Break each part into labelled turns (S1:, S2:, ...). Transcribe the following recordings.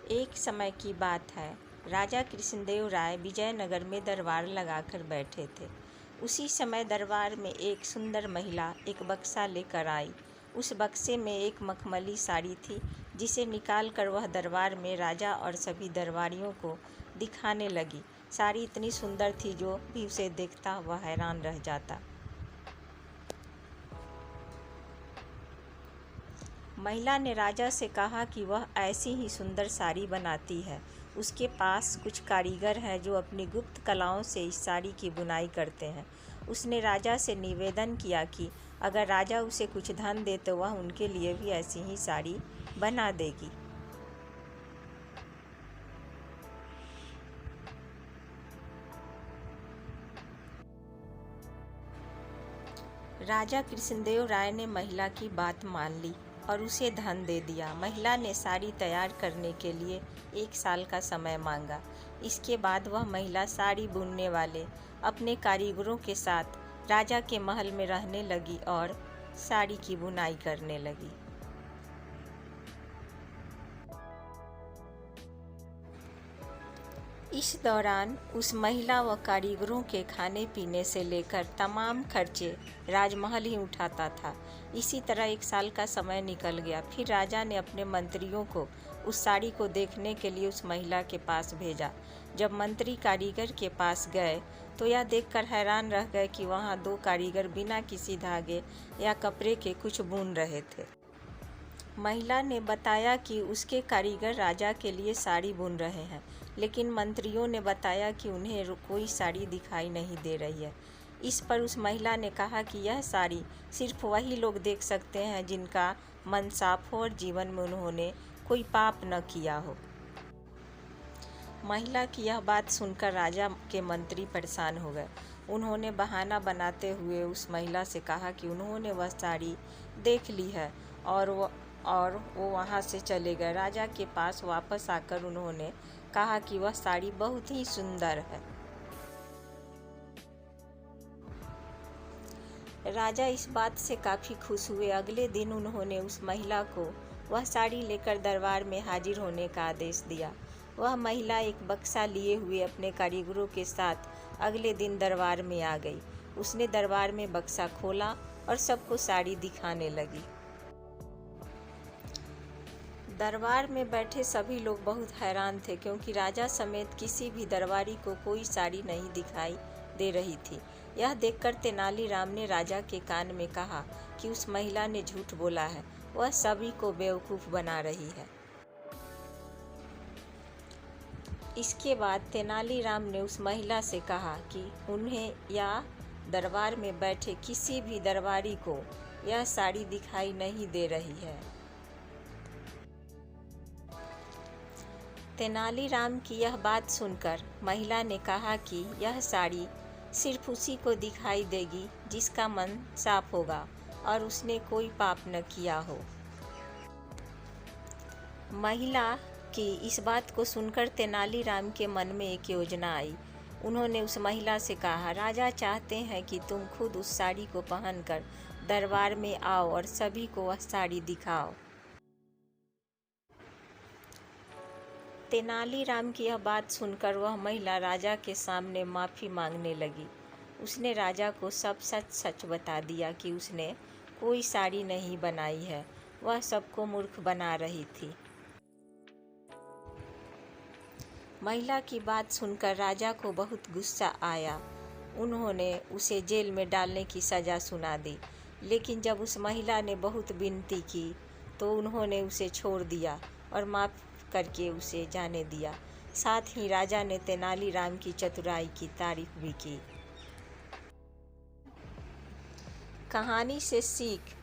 S1: एक समय की बात है। राजा कृष्णदेव राय विजयनगर में दरबार लगाकर बैठे थे। उसी समय दरबार में एक सुंदर महिला एक बक्सा लेकर आई। उस बक्से में एक मखमली साड़ी थी, जिसे निकालकर वह दरबार में राजा और सभी दरबारियों को दिखाने लगी। साड़ी इतनी सुंदर थी, जो भी उसे देखता वह हैरान रह जाता। महिला ने राजा से कहा कि वह ऐसी ही सुंदर साड़ी बनाती है। उसके पास कुछ कारीगर हैं जो अपनी गुप्त कलाओं से इस साड़ी की बुनाई करते हैं। उसने राजा से निवेदन किया कि अगर राजा उसे कुछ धन दे तो वह उनके लिए भी ऐसी ही साड़ी बना देगी। राजा कृष्णदेव राय ने महिला की बात मान ली और उसे धन दे दिया। महिला ने साड़ी तैयार करने के लिए 1 साल का समय मांगा। इसके बाद वह महिला साड़ी बुनने वाले अपने कारीगरों के साथ राजा के महल में रहने लगी और साड़ी की बुनाई करने लगी। इस दौरान उस महिला व कारीगरों के खाने पीने से लेकर तमाम खर्चे राजमहल ही उठाता था। इसी तरह 1 साल का समय निकल गया। फिर राजा ने अपने मंत्रियों को उस साड़ी को देखने के लिए उस महिला के पास भेजा। जब मंत्री कारीगर के पास गए तो यह देखकर हैरान रह गए कि वहाँ 2 कारीगर बिना किसी धागे या कपड़े के कुछ बुन रहे थे। महिला ने बताया कि उसके कारीगर राजा के लिए साड़ी बुन रहे हैं, लेकिन मंत्रियों ने बताया कि उन्हें कोई साड़ी दिखाई नहीं दे रही है। इस पर उस महिला ने कहा कि यह साड़ी सिर्फ वही लोग देख सकते हैं जिनका मन साफ हो और जीवन में उन्होंने कोई पाप न किया हो। महिला की यह बात सुनकर राजा के मंत्री परेशान हो गए। उन्होंने बहाना बनाते हुए उस महिला से कहा कि उन्होंने वह साड़ी देख ली है और वो वहाँ से चले गए। राजा के पास वापस आकर उन्होंने कहा कि वह साड़ी बहुत ही सुंदर है। राजा इस बात से काफ़ी खुश हुए। अगले दिन उन्होंने उस महिला को वह साड़ी लेकर दरबार में हाजिर होने का आदेश दिया। वह महिला एक बक्सा लिए हुए अपने कारीगरों के साथ अगले दिन दरबार में आ गई। उसने दरबार में बक्सा खोला और सबको साड़ी दिखाने लगी। दरबार में बैठे सभी लोग बहुत हैरान थे, क्योंकि राजा समेत किसी भी दरबारी को कोई साड़ी नहीं दिखाई दे रही थी। यह देखकर तेनालीराम ने राजा के कान में कहा कि उस महिला ने झूठ बोला है, वह सभी को बेवकूफ़ बना रही है। इसके बाद तेनालीराम ने उस महिला से कहा कि उन्हें या दरबार में बैठे किसी भी दरबारी को यह साड़ी दिखाई नहीं दे रही है। तेनालीराम की यह बात सुनकर महिला ने कहा कि यह साड़ी सिर्फ उसी को दिखाई देगी जिसका मन साफ होगा और उसने कोई पाप न किया हो। महिला की इस बात को सुनकर तेनालीराम के मन में एक योजना आई। उन्होंने उस महिला से कहा, राजा चाहते हैं कि तुम खुद उस साड़ी को पहनकर दरबार में आओ और सभी को वह साड़ी दिखाओ। तेनालीराम की यह बात सुनकर वह महिला राजा के सामने माफ़ी मांगने लगी। उसने राजा को सब सच सच बता दिया कि उसने कोई साड़ी नहीं बनाई है, वह सबको मूर्ख बना रही थी। महिला की बात सुनकर राजा को बहुत गुस्सा आया। उन्होंने उसे जेल में डालने की सज़ा सुना दी, लेकिन जब उस महिला ने बहुत विनती की तो उन्होंने उसे छोड़ दिया और माफ़ करके उसे जाने दिया। साथ ही राजा ने तेनालीराम की चतुराई की तारीफ भी की। कहानी से सीख,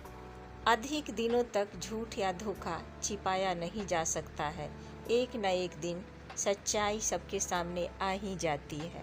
S1: अधिक दिनों तक झूठ या धोखा छिपाया नहीं जा सकता है। एक न एक दिन सच्चाई सबके सामने आ ही जाती है।